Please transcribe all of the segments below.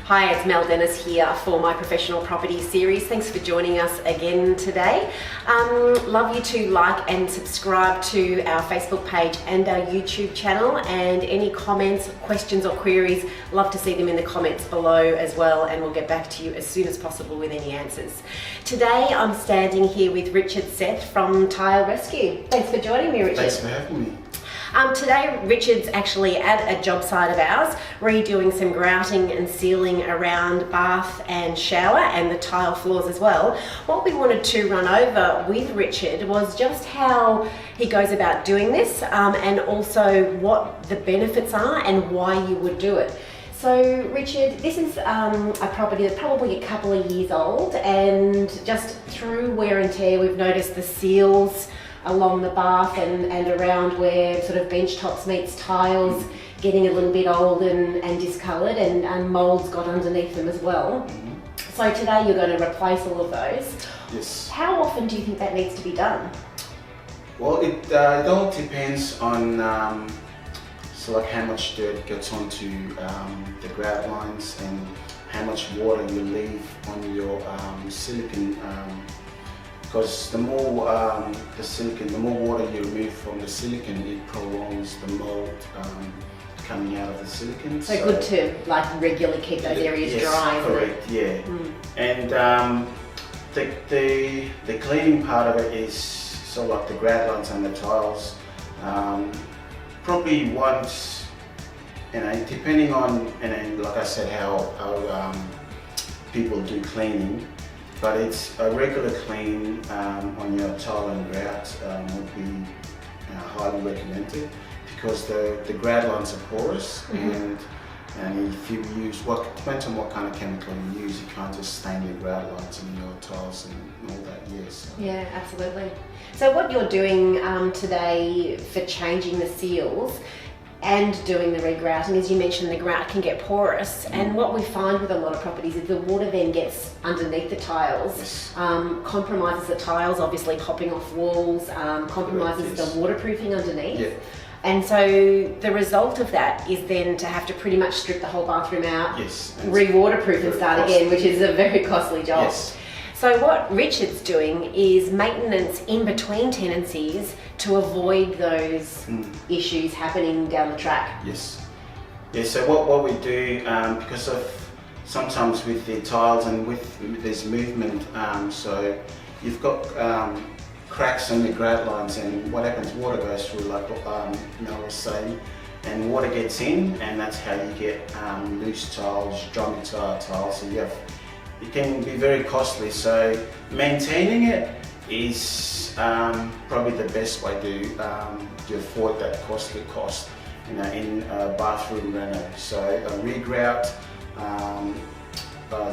Hi, it's Mel Dennis here for my professional property series. Thanks for joining us again today. Love you to like and subscribe to our Facebook page and our YouTube channel, and any comments, questions or queries, love to see them in the comments below as well, and we'll get back to you as soon as possible with any answers. Today I'm standing here with Richard Seth from Tile Rescue. Thanks for joining me, Richard. Thanks for having me. Today Richard's actually at a job site of ours redoing some grouting and sealing around bath and shower and the tile floors as well. What we wanted to run over with Richard was just how he goes about doing this, and also what the benefits are and why you would do it. So Richard, this is a property that's probably a couple of years old, and just through wear and tear we've noticed the seals along the bath and around where sort of bench tops meets tiles getting a little bit old and discoloured, and moulds got underneath them as well. So today you're going to replace all of those. Yes. How often do you think that needs to be done? Well, it all depends on so like how much dirt gets onto the grout lines and how much water you leave on your silicon. Because the more the more water you remove from the silicon, it prolongs the mold coming out of the silicon. So good to like regularly keep those areas dry. Correct. Yeah. And the cleaning part of it is sort of like the grout lines and the tiles. Probably once, depending on, like I said, how people do cleaning. But it's a regular clean on your tile and grout would be highly recommended, because the grout lines are porous, and if you use, depends on what kind of chemical you use, you can't just stain your grout lines in your tiles and all that. Yes. Yeah, absolutely. So what you're doing today for changing the seals and doing the regrouting, as you mentioned, the grout can get porous, and what we find with a lot of properties is the water then gets underneath the tiles, compromises the tiles, obviously popping off walls, compromises the waterproofing underneath. And so the result of that is then to have to pretty much strip the whole bathroom out, re-waterproof and start again, which is a very costly job. So what Richard's doing is maintenance in between tenancies to avoid those issues happening down the track. Yes. Yeah, so what we do, because of sometimes with the tiles and with this movement, so you've got cracks on the grout lines, and what happens, water goes through, like Mel was saying, and water gets in, and that's how you get loose tiles, drummy tiles. So it can be very costly, so maintaining it is probably the best way to afford that costly cost in a bathroom reno. So a re-grout,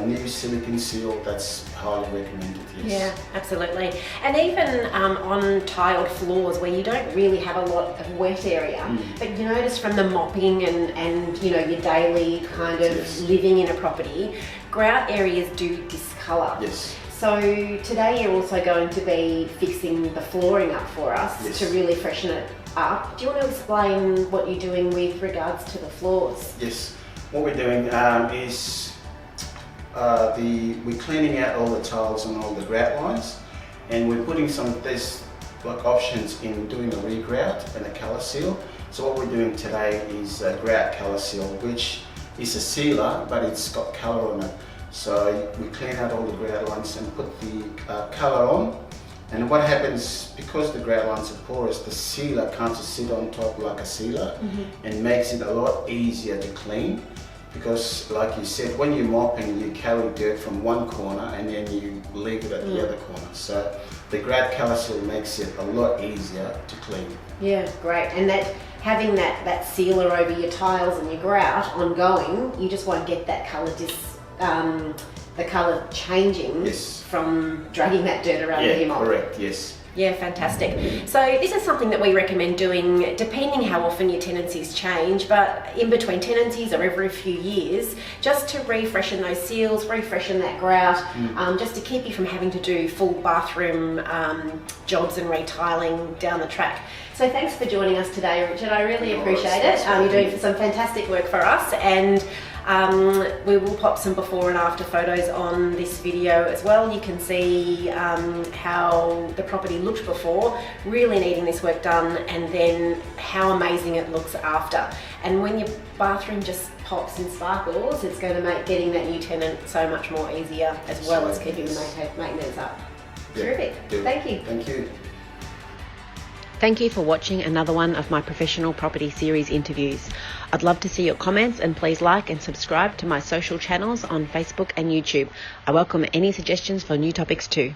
new silicone seal, that's highly recommended. Yeah, absolutely. And even on tiled floors where you don't really have a lot of wet area, but you notice from the mopping and your daily kind of living in a property, grout areas do discolour. So today you're also going to be fixing the flooring up for us to really freshen it up. Do you want to explain what you're doing with regards to the floors? Yes, what we're doing is we're cleaning out all the tiles and all the grout lines, and we're putting there's like options in doing a re-grout and a colour seal. So what we're doing today is a grout colour seal, which is a sealer, but it's got colour on it. So we clean out all the grout lines and put the colour on, and what happens, because the grout lines are porous, the sealer can't just sit on top like a sealer, and makes it a lot easier to clean. Because like you said, when you're mopping, you carry dirt from one corner and then you leave it at the other corner. So the grout colour seal makes it a lot easier to clean. Yeah, great. And having that sealer over your tiles and your grout ongoing, you just won't get that colour the colour changing from dragging that dirt around with your mop. Correct, yes. Yeah, fantastic. So this is something that we recommend doing depending how often your tenancies change, but in between tenancies or every few years, just to refreshen those seals, refreshen that grout, just to keep you from having to do full bathroom jobs and retiling down the track. So thanks for joining us today, Richard. I really appreciate it. You're doing some fantastic work for us, and We will pop some before and after photos on this video as well. You can see how the property looked before, really needing this work done, and then how amazing it looks after. And when your bathroom just pops and sparkles, it's going to make getting that new tenant so much more easier, as well as keeping the maintenance up. Terrific. Thank you. Thank you. Thank you for watching another one of my professional property series interviews. I'd love to see your comments, and please like and subscribe to my social channels on Facebook and YouTube. I welcome any suggestions for new topics too.